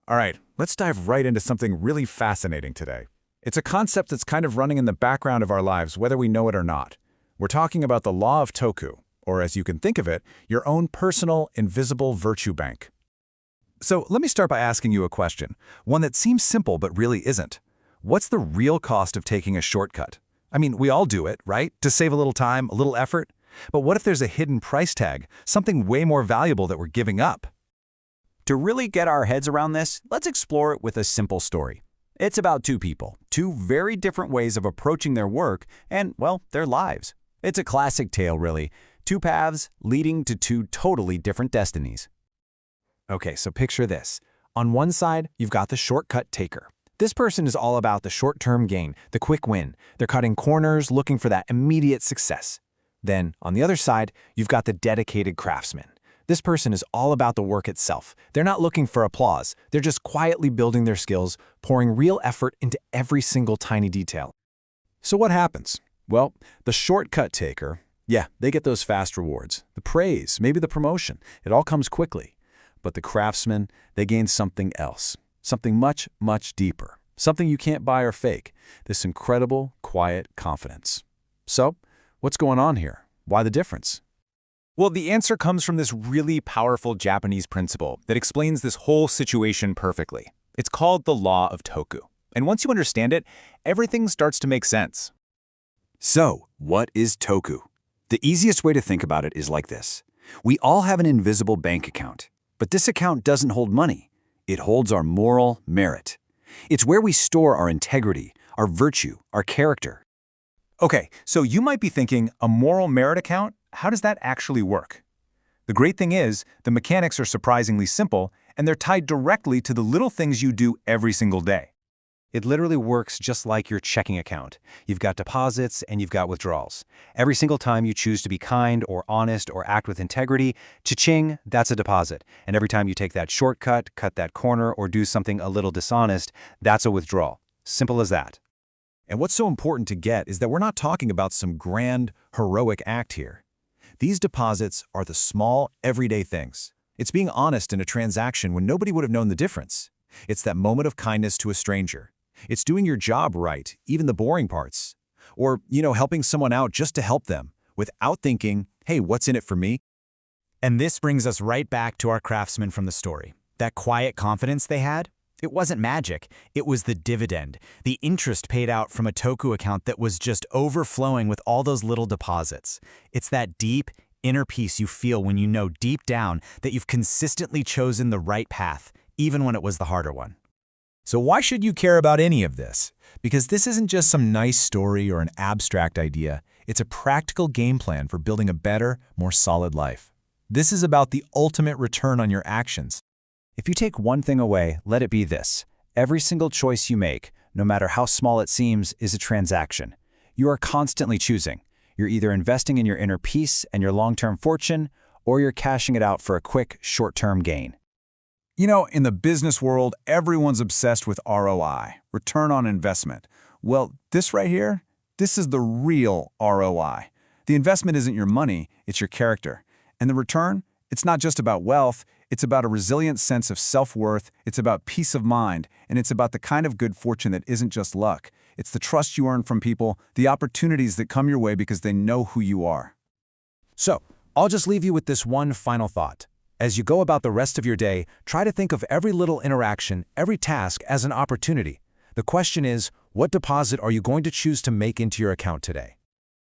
All right, let's dive right into something really fascinating today. It's a concept that's kind of running in the background of our lives, whether we know it or not. We're talking about the Law of Toku, or as you can think of it, your own personal, invisible virtue bank. So let me start by asking you a question, one that seems simple but really isn't. What's the real cost of taking a shortcut? I mean, we all do it, right? To save a little time, a little effort. But what if there's a hidden price tag, something way more valuable that we're giving up? To really get our heads around this, let's explore it with a simple story. It's about two people, two very different ways of approaching their work and, well, their lives. It's a classic tale, really. Two paths leading to two totally different destinies. Okay, so picture this. On one side, you've got the shortcut taker. This person is all about the short-term gain, the quick win. They're cutting corners, looking for that immediate success. Then, on the other side, you've got the dedicated craftsman. This person is all about the work itself. They're not looking for applause. They're just quietly building their skills, pouring real effort into every single tiny detail. So what happens? Well, the shortcut taker, yeah, they get those fast rewards, the praise, maybe the promotion. It all comes quickly. But the craftsmen, they gain something else, something much, much deeper, something you can't buy or fake, this incredible, quiet confidence. So, what's going on here? Why the difference? Well, the answer comes from this really powerful Japanese principle that explains this whole situation perfectly. It's called the Law of Toku. And once you understand it, everything starts to make sense. So, what is toku? The easiest way to think about it is like this. We all have an invisible bank account, but this account doesn't hold money. It holds our moral merit. It's where we store our integrity, our virtue, our character. Okay, so you might be thinking, a moral merit account? How does that actually work? The great thing is, the mechanics are surprisingly simple, and they're tied directly to the little things you do every single day. It literally works just like your checking account. You've got deposits and you've got withdrawals. Every single time you choose to be kind or honest or act with integrity, cha-ching, that's a deposit. And every time you take that shortcut, cut that corner, or do something a little dishonest, that's a withdrawal. Simple as that. And what's so important to get is that we're not talking about some grand, heroic act here. These deposits are the small, everyday things. It's being honest in a transaction when nobody would have known the difference. It's that moment of kindness to a stranger. It's doing your job right, even the boring parts. Or, helping someone out just to help them, without thinking, hey, what's in it for me? And this brings us right back to our craftsmen from the story. That quiet confidence they had? It wasn't magic. It was the dividend, the interest paid out from a toku account that was just overflowing with all those little deposits. It's that deep, inner peace you feel when you know deep down that you've consistently chosen the right path, even when it was the harder one. So why should you care about any of this? Because this isn't just some nice story or an abstract idea. It's a practical game plan for building a better, more solid life. This is about the ultimate return on your actions. If you take one thing away, let it be this. Every single choice you make, no matter how small it seems, is a transaction. You are constantly choosing. You're either investing in your inner peace and your long-term fortune, or you're cashing it out for a quick, short-term gain. In the business world, everyone's obsessed with ROI, return on investment. Well, this right here, this is the real ROI. The investment isn't your money, it's your character. And the return? It's not just about wealth, it's about a resilient sense of self-worth, it's about peace of mind, and it's about the kind of good fortune that isn't just luck. It's the trust you earn from people, the opportunities that come your way because they know who you are. So, I'll just leave you with this one final thought. As you go about the rest of your day, try to think of every little interaction, every task as an opportunity. The question is, what deposit are you going to choose to make into your account today?